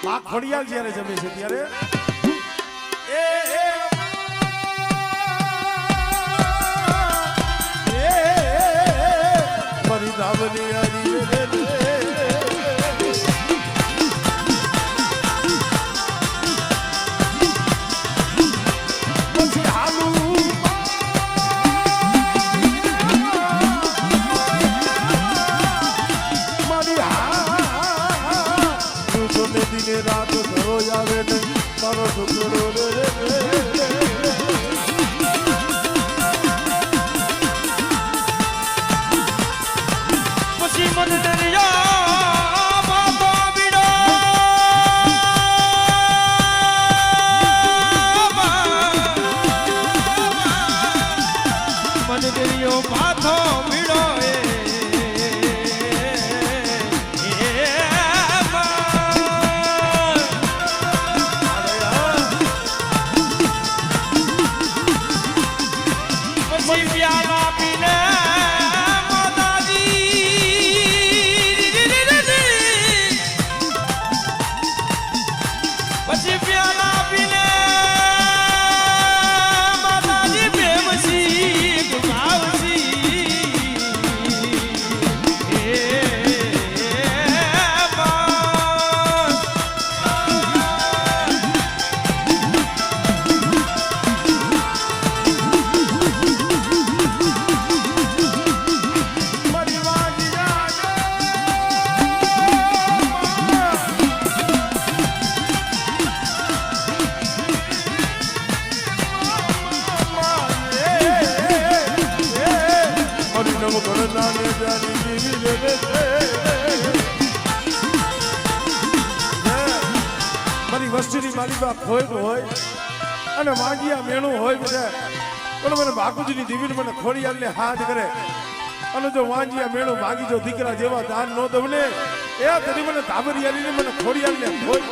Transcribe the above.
આ ખોડિયાલ જ્યારે જમે છે ત્યારે એ મારી ધાવની હરી પછી હાલું મારી દિને રાત ઘરો આવે ને મારો છોકરો પછી મન દરિયા માતો બીડો મન દરિયો માથો બીડો પછી પ્યાલા પીને માતાજી પ્રેમસી ગુમાવસી મારી વસ્તીની મારી બાપ હોય અને વાંગિયા મેણું હોય બધા પણ મને બાપુજીની દીવીને મને ખોડિયાલને હાથ કરે અને જો વાંગિયા મેણું ભાગી જો દીકરા જેવા દાન નો દવને એ તરી મને ધાબરિયાલીને મને ખોડિયાલને હોય